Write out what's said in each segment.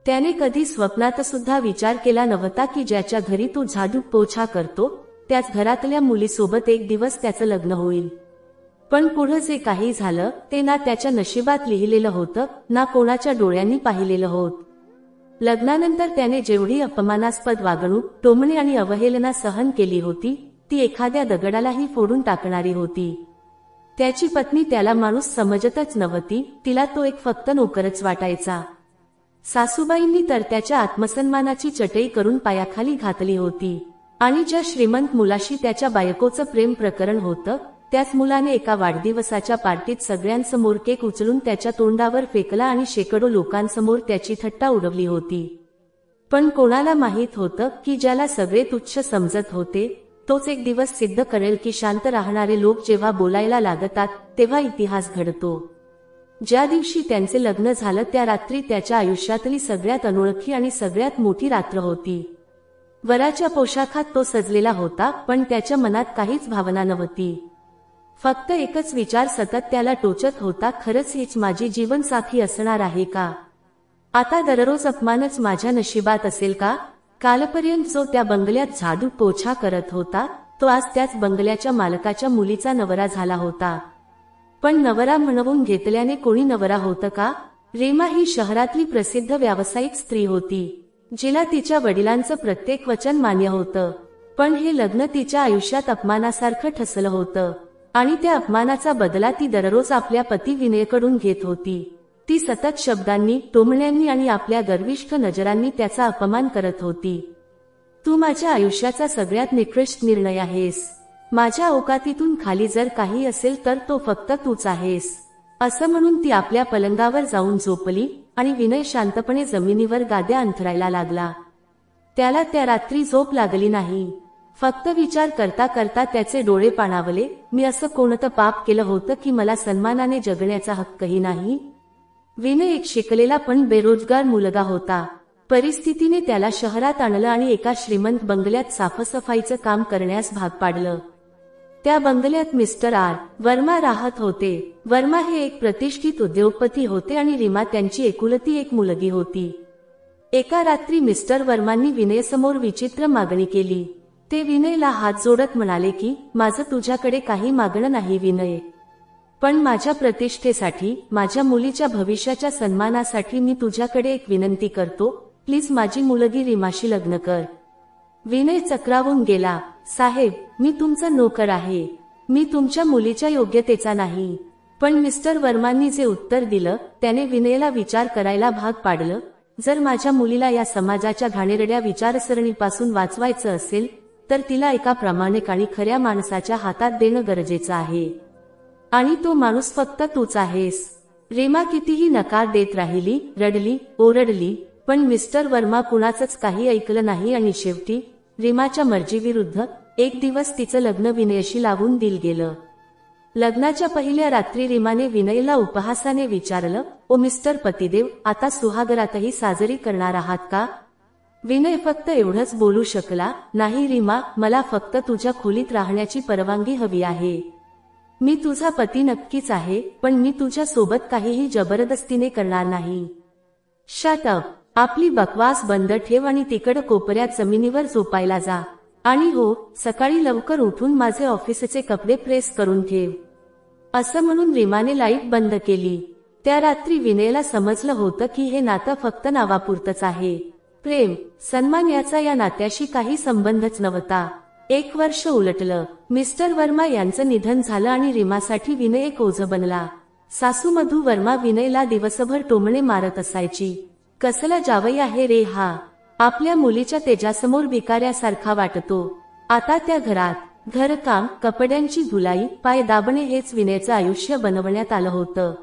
त्याने कधी स्वप्नात सुद्धा विचार केला नव्हता की ज्याच्या घरी तो झाडू पोछा करतो त्याच घरातल्या मुलीसोबत एक दिवस त्याचं लग्न होईल. पण पुढे जे काही झालं ते ना त्याच्या नशिबात लिहिलेलं होतं ना कोणाच्या डोळ्यांनी पाहिलेलं होत. लग्नानंतर त्याने जेवढी अपमानास्पद वागणूक, टोमणे आणि अवहेलना सहन केली होती ती एखाद्या दगडालाही फोडून टाकणारी होती. त्याची पत्नी त्याला माणूस समजतच नव्हती, तिला तो एक फक्त नोकरच वाटायचा. सासूबाईंनी तर त्याच्या आत्मसन्मानाची चटई करून पायाखाली घातली होती. आणि ज्या श्रीमंत मुलाशी त्याच्या बायकोचं प्रेम प्रकरण होतं त्याच मुलाने एका वाढदिवसाच्या पार्टीत सगळ्यांसमोर केक उचलून त्याच्या तोंडावर फेकला आणि शेकडो लोकांसमोर त्याची थट्टा उडवली होती. पण कोणाला माहीत होतं की ज्याला सगळे तुच्छ समजत होते तोच एक दिवस सिद्ध करेल की शांत राहणारे लोक जेव्हा बोलायला लागतात तेव्हा इतिहास घडतो. ज्या दिवशी त्यांचे लग्न झालं त्या रात्री त्याच्या आयुष्यातली सगळ्यात अनोळखी आणि सगळ्यात मोठी रात्र होती. वराच्या पोशाखात तो सजलेला होता पण त्याच्या मनात काहीच भावना नव्हती. फक्त एकच विचार सतत त्याला टोचत होता, खरंच हीच माझी जीवनसाथी असणार आहे का? आता दररोज अपमानच माझ्या नशिबात असेल का? कालपर्यंत जो त्या बंगल्यात झाडू पोछा करत होता तो आज त्याच बंगल्याच्या मालकाच्या मुलीचा नवरा झाला होता. पण नवरा म्हणवून घेतल्याने कोणी नवरा होतं का? रीमा ही शहरातली प्रसिद्ध व्यावसायिक स्त्री होती जिला तिच्या वडिलांचं प्रत्येक वचन मान्य होतं. पण हे लग्न तिच्या आयुष्यात अपमानासारखं ठसलं होतं आणि त्या अपमानाचा बदला ती दररोज आपल्या पती विनयकडून घेत होती. ती सतत शब्दांनी, टोमण्यांनी आणि आपल्या गर्विष्ठ नजरांनी त्याचा अपमान करत होती. तू माझ्या आयुष्याचा सगळ्यात निकृष्ट निर्णय आहेस. माझ्या औकातीतून खाली जर काही असेल तर तो फक्त तूच आहेस. असं म्हणून ती आपल्या पलंगावर जाऊन झोपली आणि विनय शांतपणे जमिनीवर गाद्या अंथरायला लागला. त्याला त्या रात्री झोप लागली नाही. फक्त विचार करता करता त्याचे डोळे पाणावले. मी असं कोणतं पाप केलं होतं की मला सन्मानाने जगण्याचा हक्कही नाही? विनय एक शिकलेला पण बेरोजगार मुलगा होता. परिस्थितीने त्याला शहरात आणलं आणि एका श्रीमंत बंगल्यात साफसफाईचं काम करण्यास भाग पाडलं. त्या बंगल्यात मिस्टर आर. वर्मा राहत होते. वर्मा हे एक प्रतिष्ठित उद्योगपती होते आणि रीमा त्यांची एकुलती एक मुलगी होती. एका रात्री मिस्टर वर्मांनी विनयसमोर विचित्र मागणी केली. ते विनयला हात जोडत म्हणाले की माझं तुझ्याकडे काही मागणं नाही विनय, पण माझ्या प्रतिष्ठेसाठी, माझ्या मुलीच्या भविष्याच्या सन्मानासाठी मी तुझ्याकडे एक विनंती करतो, प्लीज माझी मुलगी रीमाशी लग्न कर. विनय चक्रावून गेला. साहेब, मी तुमचा नोकर आहे, मी तुमच्या मुलीच्या योग्यतेचा नाही. पण मिस्टर वर्मांनी जे उत्तर दिलं त्याने विनयला विचार करायला भाग पाडलं. जर माझ्या मुलीला या समाजाच्या घाणेरड्या विचारसरणीपासून वाचवायचं असेल तर तिला एका प्रामाणिक आणि खऱ्या माणसाच्या हातात देणं गरजेचं आहे. आणि तो माणूस फक्त तूच आहेस. रीमा कितीही नकार देत राहिली, रडली, ओरडली, पण मिस्टर वर्मा कुणाचंच काही ऐकलं नाही आणि शेवटी रीमाच्या मर्जीविरुद्ध एक दिवस तिचं लग्न विनयशी लावून दिलं गेलं. लग्नाच्या पहिल्या रात्री रीमाने विनयला उपहासाने विचारलं, ओ मिस्टर पतिदेव, आता सुहागरातही साजरी करणार आहात का? विनय फक्त एवढंच बोलू शकला, नाही रीमा, मला फक्त तुझ्या खोलीत राहण्याची परवानगी हवी आहे. मी तुझा पती नक्कीच आहे, पण मी तुझ्या सोबत काहीही जबरदस्तीने करणार नाही. Shut up. आपली बकवास बंद ठेव आणि तिकड कोपऱ्यात जमिनीवर झोपायला जा. आणि हो, सकाळी लवकर उठून माझे ऑफिसचे कपडे प्रेस करून ठेव. असं म्हणून रीमाने लाईट बंद केली. त्या रात्री विनयला समजलं होतं की हे नातं फक्त नावापुरतंच आहे. प्रेम, सन्मान याचा या नात्याशी काही संबंधच नव्हता. 1 वर्ष उलटलं. मिस्टर वर्मा यांचं निधन झालं आणि रीमासाठी विनय एक ओझं बनला. सासू मधू वर्मा विनयला दिवसभर टोमणे मारत असायची. कसला जावई आहे रे हा, आपल्या मुलीच्या तेजासमोर भिकाऱ्यासारखा वाटतो. आता त्या घरात घरकाम, कपड्यांची धुलाई, पाय दाबणे हेच विनयचं आयुष्य बनवण्यात आलं होतं.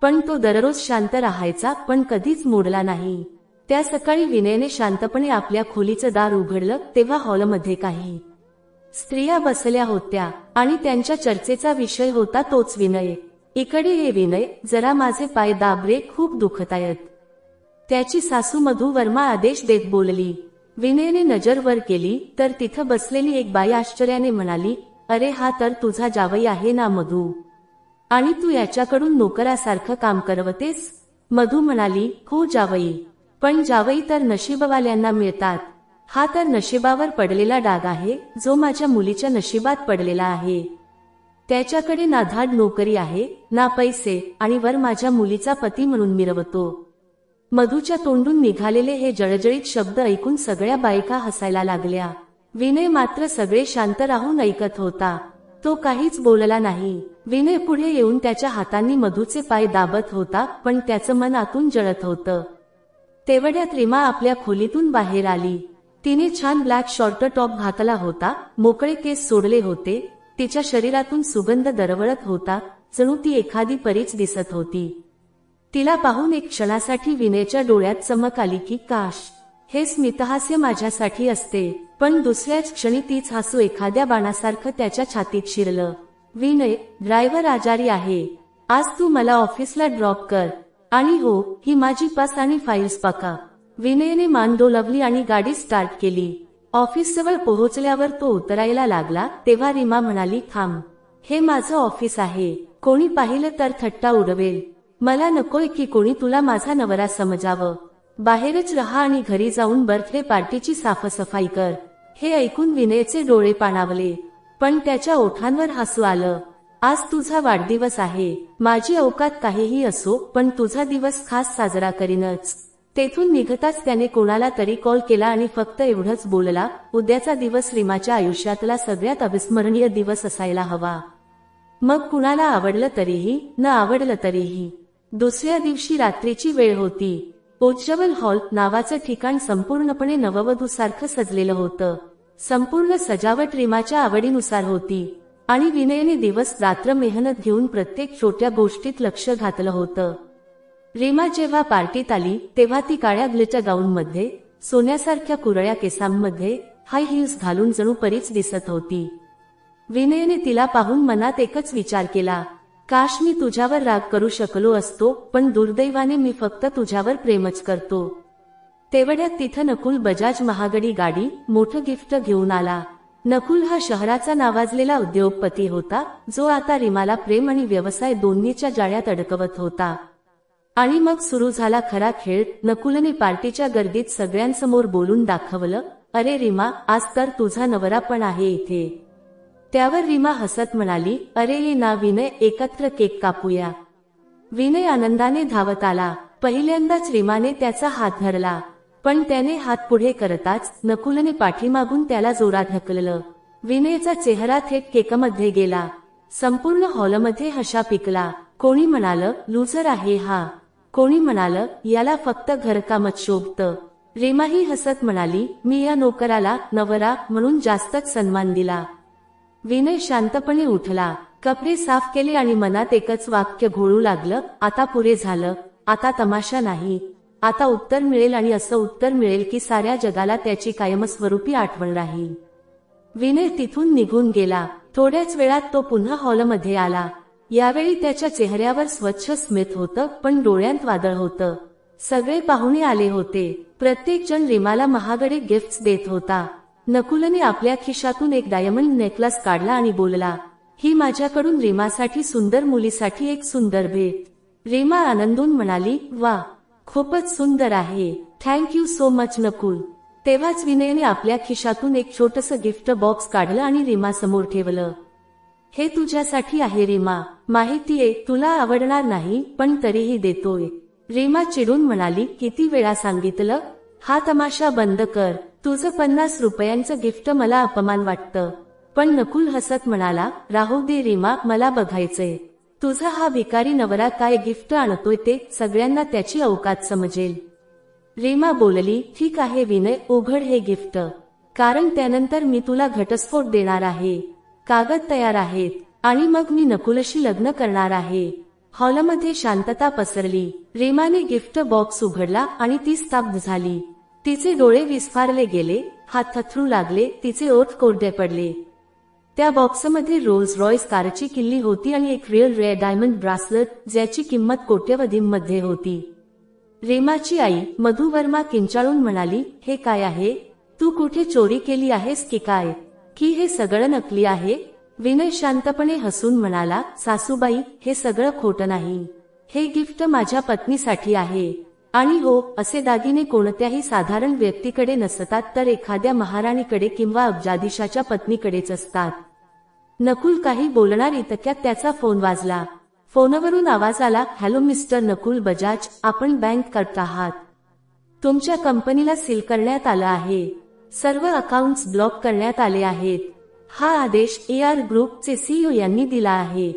पण तो दररोज शांत राहायचा, पण कधीच मोडला नाही. त्या सकाळी विनयने शांतपणे आपल्या खोलीचं दार उघडलं तेव्हा हॉलमध्ये काही स्त्रिया बसल्या होत्या आणि त्यांच्या चर्चेचा विषय होता तोच विनय. इकडे ये विनय, जरा माझे पाय दाब रे, खूप दुखतायत. त्याची सासू मधू वर्मा आदेश देत बोलली. विनयने नजर वर केली तर तिथं बसलेली एक बाई आश्चर्याने म्हणाली, अरे हा तर तुझा जावई आहे ना मधू, आणि तू याच्याकडून नोकरासारखं काम करवतेस? मधू म्हणाली, हो जावई, पण जावई तर नशीबवाल्यांना मिळतात. हा तर नशिबावर पडलेला डाग आहे जो माझ्या मुलीच्या नशिबात पडलेला आहे. त्याच्याकडे ना धाड नोकरी आहे ना पैसे आणि वर माझ्या मुलीचा पती म्हणून मिरवतो. मधूच्या तोंडून निघालेले हे जळजळीत शब्द ऐकून सगळ्या बायका हसायला लागल्या. विनय मात्र सगळे शांत राहून ऐकत होता. तो काहीच बोलला नाही. विनय पुढे येऊन त्याच्या हातांनी मधूचे पाय दाबत होता, पण त्याचं मन आतून जळत होतं. तेवढ्यात रीमा आपल्या खोलीतून बाहेर आली. तिने छान ब्लॅक शॉर्ट टॉप घातला होता, मोकळे केस सोडले होते. तिच्या शरीरातून सुगंध दरवळत होता, जणू ती एखादी परीच दिसत होती. तिला पाहून एक क्षणासाठी विनयच्या डोळ्यात चमक आली की काश हे स्मितहास्य माझ्यासाठी असते. पण दुसऱ्याच क्षणी तीच हसू एखाद्या बाणासारखं त्याच्या छातीत शिरलं. विनय, ड्रायव्हर आजारी आहे. आज तू मला ऑफिसला ड्रॉप कर. आणि हो, ही माझी पास आणि फाईल्स पका. विनयने मान डोलावली आणि गाडी स्टार्ट केली. ऑफिसजवळ पोहोचल्यावर तो उतरायला लागला तेव्हा रीमा म्हणाली, थांब, हे माझं ऑफिस आहे. कोणी पाहिलं तर थट्टा उडवेल. मला नकोय की कोणी तुला माझा नवरा समजावं. बाहेरच रहा आणि घरी जाऊन बर्थडे पार्टीची साफसफाई कर. हे ऐकून विनयचे डोळे पाणावले, पण त्याच्या ओठांवर हसू आलं. आज तुझा वाढदिवस आहे. माझी औकात काहीही असो, पण तुझा दिवस खास साजरा करीनच. तेथून निघताच त्याने कोणाला तरी कॉल केला आणि फक्त एवढंच बोलला, उद्याचा दिवस रीमाच्या आयुष्यातला सगळ्यात अविस्मरणीय दिवस असायला हवा. मग कुणाला आवडलं तरीही न आवडलं तरीही. दुसऱ्या दिवशी रात्रीची वेळ होती. उज्ज्वल हॉल नावाचं ठिकाण संपूर्णपणे नववधूसारखं सजलेलं होतं. संपूर्ण सजावट रीमाच्या आवडीनुसार होती आणि विनयने दिवस रात्र मेहनत घेऊन प्रत्येक छोट्या गोष्टीत लक्ष घातलं होतं. रीमा जेव्हा पार्टीत आली तेव्हा ती काळ्या ग्लिटर गाऊनमध्ये, सोन्यासारख्या कुरळ्या केसांमध्ये, हाय हील्स घालून जणू परीच दिसत होती. विनयने तिला पाहून मनात एकच विचार केला, काश मी तुझ्यावर राग करू शकलो असतो, पण दुर्दैवाने मी फक्त तुझ्यावर प्रेमच करतो. तेवढ्यात तिथं नकुल बजाज महागडी गाडी, मोठं गिफ्ट घेऊन आला. नकुल हा शहराचा नावाजलेला उद्योगपती होता, जो आता रीमाला प्रेम आणि व्यवसाय दोन्हीच्या जाळ्यात अडकवत होता. आणि मग सुरू झाला खरा खेळ. नकुलने पार्टीच्या गर्दीत सगळ्यांसमोर बोलून दाखवलं, अरे रीमा, आज तर तुझा नवरा पण आहे इथे. त्यावर रीमा हसत म्हणाली, अरे ये ना विनय, एकत्र केक कापूया. विनय आनंदाने धावत आला. पहिल्यांदाच रीमाने त्याचा हात धरला, पण त्याने हात पुढे करताच नकुलने पाठीमागून त्याला जोरात ढकललं. विनयचा चेहरा थेट केकमध्ये गेला. संपूर्ण हॉलमध्ये हशा पिकला. कोणी म्हणालं, लूझर आहे हा. कोणी म्हणालं, याला फक्त घरकामच शोभतं. रीमाही हसत म्हणाली, मी या नोकराला नवरा म्हणून जास्तच सन्मान दिला. विनय शांतपणे उठला, कपडे साफ केले आणि मनात एकच वाक्य घोळू लागलं, आता पुरे झालं. आता तमाशा नाही. आता उत्तर मिळेल आणि असं उत्तर मिळेल की साऱ्या जगाला त्याची कायमस्वरूपी आठवण राहील. विनय तिथून निघून गेला. थोड्याच वेळात तो पुन्हा हॉलमध्ये आला. यावेळी त्याच्या चेहऱ्यावर स्वच्छ स्मित होतं, पण डोळ्यांत वादळ होतं. सगळे पाहुणे आले होते. प्रत्येक जण रीमाला महागडे गिफ्ट्स देत होता. नकुलने आपल्या खिशातून एक डायमंड नेकलेस काढला आणि बोलला, ही माझ्याकडून रीमासाठी, सुंदर मुलीसाठी एक सुंदर भेट. रीमा आनंदून म्हणाली, वा, खूपच सुंदर आहे. Thank you so much Nakul. तेव्हाच विनयने आपल्या खिशातून एक छोटंसं गिफ्ट बॉक्स काढलं आणि रीमा समोर ठेवलं. हे तुझ्यासाठी आहे रीमा. माहितीये तुला आवडणार नाही, पण तरीही देतोय. रीमा चिडून म्हणाली, किती वेळा सांगितलं, हा तमाशा बंद कर. तुझं 50 रुपयांचं गिफ्ट मला अपमान वाटतं. पण नकुल हसत म्हणाला, राहू दे रीमा, मला बघायचंय तुझा हा भिकारी नवरा काय गिफ्ट आणतोय ते. सगळ्यांना त्याची औकात समजेल. रीमा बोलली, ठीक आहे विनय, उघड हे गिफ्ट, कारण त्यानंतर मी तुला घटस्फोट देणार आहे. कागद तयार आहेत आणि मग मी नकुलशी लग्न करणार आहे. हॉलमध्ये शांतता पसरली. रीमाने गिफ्ट बॉक्स उघडला आणि ती स्तब्ध झाली. तिचे डोळे विस्फारले गेले, हात थरथरू लागले, तिचे ओठ कोरडे पडले. त्या बॉक्समध्ये रोल्स रॉयस कारची किल्ली होती आणि एक रिअल रेअर डायमंड ब्रासलेट, ज्याची किंमत कोट्यवधींमध्ये होती. रीमाची आई मधु वर्मा किंचाळून म्हणाली, हे काय आहे? तू कुठे चोरी केली आहेस की काय? की हे सगळं नकली आहे? विनय शांतपणे हसून म्हणाला, सासूबाई, हे सगळं खोटं नाही. हे गिफ्ट माझ्या पत्नीसाठी आहे. आणि हो, असे दागिने कोणत्याही साधारण व्यक्तीकडे नसतात, तर एखाद्या महाराणीकडे किंवा अब्जाधीशाच्या पत्नीकडेच असतात. नकुल काही बोलणार इतक्यात त्याचा फोन वाजला. फोनवरून आवाज आला, हॅलो मिस्टर नकुल बजाज, आपण बँक करत आहात. तुमच्या कंपनीला सील करण्यात आलं आहे. सर्व अकाउंट्स ब्लॉक करण्यात आले आहेत. हा आदेश AR ग्रुपचे CEO यांनी दिला आहे.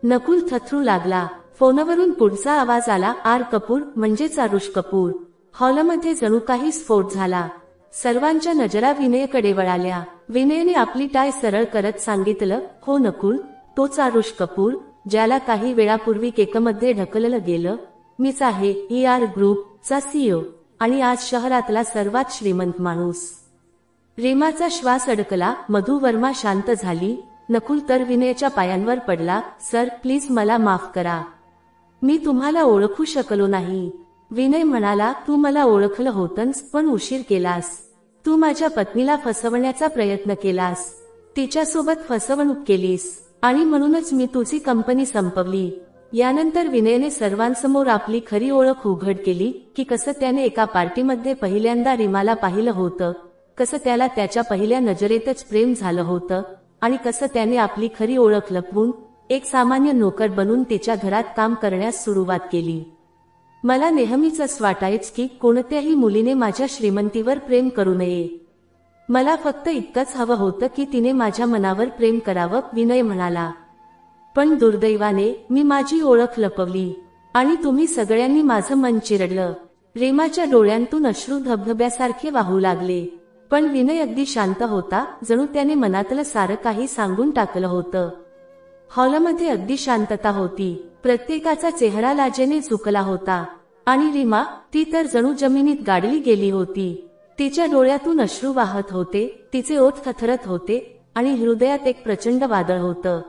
नकुल थरथरू लागला. फोनवरून पुढचा आवाज आला, आर कपूर म्हणजेच आरुष कपूर. हॉलमध्ये जणू काही स्फोट झाला. सर्वांच्या नजरा विनयकडे वळाल्या. विनयने आपली टाय सरळ करत सांगितलं, हो नकुल, तोच आरुष कपूर, ज्याला काही वेळापूर्वी केकमध्ये ढकललं गेलं. मीच आहे AR ग्रुपचा CEO आणि आज शहरातला सर्वात श्रीमंत माणूस. रीमाचा श्वास अडकला. मधु वर्मा शांत झाली. नकुल तर विनयच्या पायांवर पडला. सर प्लीज मला माफ करा, मी तुम्हाला ओळखू शकलो नाही. विनय म्हणाला, तू मला ओळखलं होतंस, पण उशीर केलास. तू माझ्या पत्नीला फसवण्याचा प्रयत्न केलास, तिच्यासोबत फसवणूक केलीस, आणि म्हणूनच मी तुझी कंपनी संपवली. यानंतर विनयने सर्वांसमोर आपली खरी ओळख उघड केली, की कसं त्याने एका पार्टीमध्ये पहिल्यांदा रीमाला पाहिलं होतं, कसं त्याला त्याच्या पहिल्या नजरेतच प्रेम झालं होतं, आणि कसं त्याने आपली खरी ओळख लपवून एक सामान्य नोकर बनून तिच्या घरात काम करण्यास सुरुवात केली. मला नेहमीच असं वाटायचं की कोणत्याही मुलीने माझ्या श्रीमंतीवर प्रेम करू नये. मला फक्त इतकंच हवं होतं की तिने माझ्या मनावर प्रेम करावं, विनय म्हणाला. पण दुर्दैवाने मी माझी ओळख लपवली आणि तुम्ही सगळ्यांनी माझं मन चिरडलं. रीमाच्या डोळ्यांतून अश्रू धबधब्यासारखे वाहू लागले. पण विनय अगदी शांत होता, जणू त्याने मनातलं सारं काही सांगून टाकलं होतं. हॉलमध्ये अगदी शांतता होती. प्रत्येकाचा चेहरा लाजेने झुकला होता. आणि रीमा, ती तर जणू जमिनीत गाडली गेली होती. तिच्या डोळ्यातून अश्रू वाहत होते, तिचे ओठ थरथरत होते, आणि हृदयात एक प्रचंड वादळ होतं.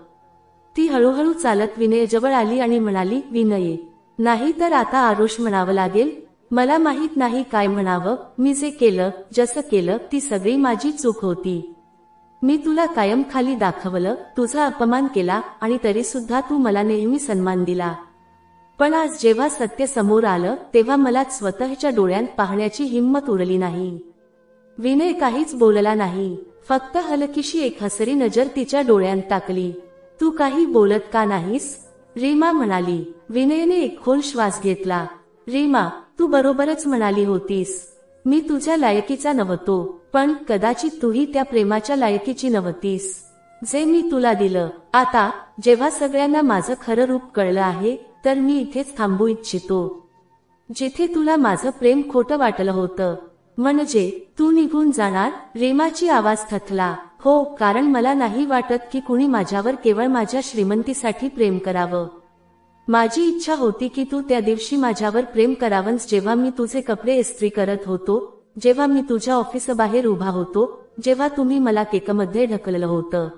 ती हळूहळू चालत विनयजवळ आली आणि म्हणाली, विनय, नाही तर आता आरुष म्हणावं लागेल. मला माहित नाही काय म्हणावं. मी जे केलं, जसं केलं, ती सगळी माझी चूक होती. मी तुला कायम खाली दाखवलं, तुझा अपमान केला, आणि तरी सुद्धा तू मला नेहमी सन्मान दिला. पण आज जेव्हा सत्य समोर आलं, तेव्हा मला स्वतःच्या डोळ्यांत पाहण्याची हिंमत उरली नाही. विनय काहीच बोलला नाही, फक्त हलकीशी एक हसरी नजर तिच्या डोळ्यांत टाकली. तू काही बोलत का नाहीस? रीमा म्हणाली. विनयने एक खोल श्वास घेतला. रीमा, तू बरोबरच म्हणाली होतीस. मी तुझ्या लायकीचा नव्हतो, पण कदाचित तूही त्या प्रेमाच्या लायकीची नव्हतीस जे मी तुला दिलं. आता जेव्हा सगळ्यांना माझं खरं रूप कळलं आहे, तर मी इथेच थांबू इच्छितो. जिथे तुला माझं प्रेम खोटं वाटलं होतं. म्हणजे तू निघून जाणार? रीमाची आवाज थथला. हो, कारण मला नाही वाटत की कुणी माझ्यावर केवळ माझ्या श्रीमंतीसाठी प्रेम करावं. माझी इच्छा होती की तू त्या दिवशी माझ्यावर प्रेम करावंस, जेव्हा मी तुझे कपडे इस्त्री करत होतो, जेव्हा मी तुझ्या ऑफिसबाहेर उभा होतो, जेव्हा तुम्ही मला केकमध्ये ढकललं होतं.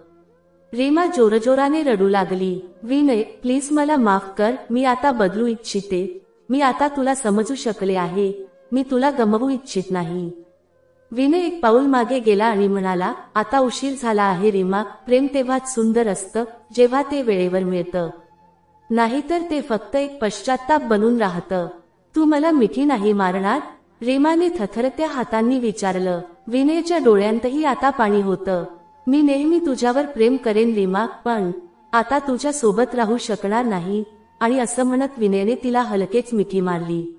रीमा जोरजोराने रडू लागली. विनय, प्लीज मला माफ कर, मी आता बदलू इच्छिते. मी आता तुला समजू शकले आहे. मी तुला गमवू इच्छित नाही. विनय एक पाऊल मागे गेला आणि म्हणाला, आता उशीर झाला आहे रीमा. प्रेम तेव्हाच सुंदर असतं जेव्हा ते वेळेवर मिळतं. नाहीतर ते फक्त एक पश्चात्ताप बनून राहतं. तू मला मिठी नाही मारणार? रीमाने थरथरत्या हातांनी विचारलं. विनयच्या डोळ्यांतही आता पाणी होतं. मी नेहमी तुझ्यावर प्रेम करेन रीमा, पण आता तुझ्या सोबत राहू शकणार नाही. आणि असं म्हणत विनयने तिला हलकेच मिठी मारली.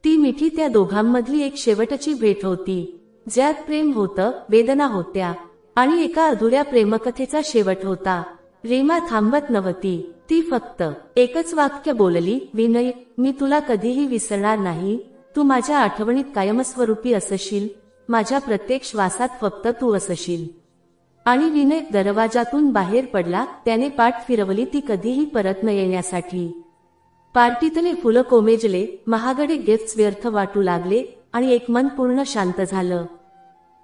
ती मिठी त्या दोघांमधली एक शेवटची भेट होती, ज्यात प्रेम होतं, वेदना होत्या, आणि एका अधुऱ्या प्रेमकथेचा शेवट होता. रीमा थांबत नव्हती. ती फक्त एकच वाक्य बोलली, विनय, मी तुला कधीही विसरणार नाही. तू माझ्या आठवणीत कायमस्वरूपी असशील. माझ्या प्रत्येक श्वासात फक्त तू असशील. आणि विनय दरवाजातून बाहेर पडला. त्याने पाठ फिरवली ती कधीही परत न येण्यासाठी. पार्टीतले फुलं कोमेजले, महागडे गिफ्ट्स व्यर्थ वाटू लागले, आणि एक मन पूर्ण शांत झालं.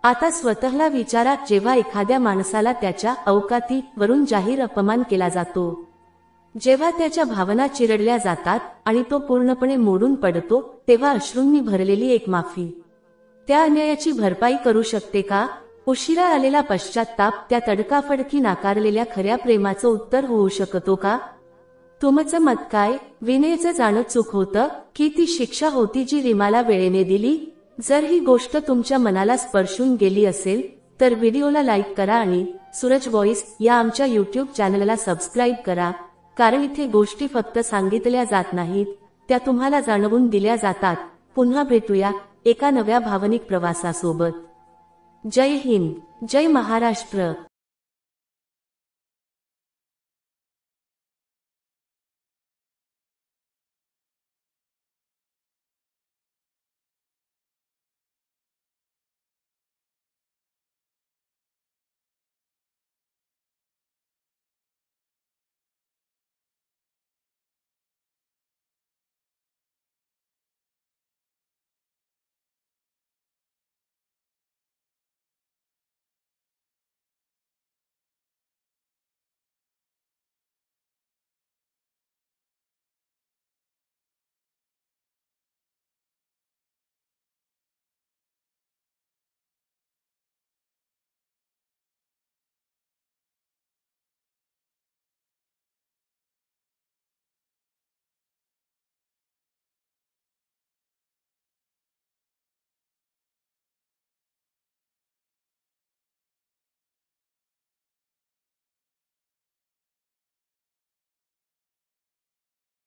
आता स्वतःला विचारा, जेव्हा एखाद्या माणसाला त्याच्या अवकाती वरून जाहीर अपमान केला जातो, जेव्हा त्याच्या भावना चिरडल्या जातात आणि तो पूर्णपणे मोडून पडतो, तेव्हा अश्रूंनी भरलेली एक माफी त्या अन्यायाची भरपाई करू शकते का? उशिरा आलेला पश्चात्ताप त्या तडकाफडकी नाकारलेल्या खऱ्या प्रेमाचं उत्तर होऊ शकतो का? तुमचं मत काय? विनयचं जाणं चूक होतं की ती शिक्षा होती जी रीमाला वेळेने दिली? जर ही गोष्ट तुमच्या मनाला स्पर्शून गेली असेल तर व्हिडिओला लाईक करा आणि सूरज व्हॉइस या आमच्या यूट्यूब चॅनलला सबस्क्राईब करा, कारण इथे गोष्टी फक्त सांगितल्या जात नाहीत, त्या तुम्हाला जाणवून दिल्या जातात. पुन्हा भेटूया एका नव्या भावनिक प्रवासासोबत. जय हिंद, जय महाराष्ट्र.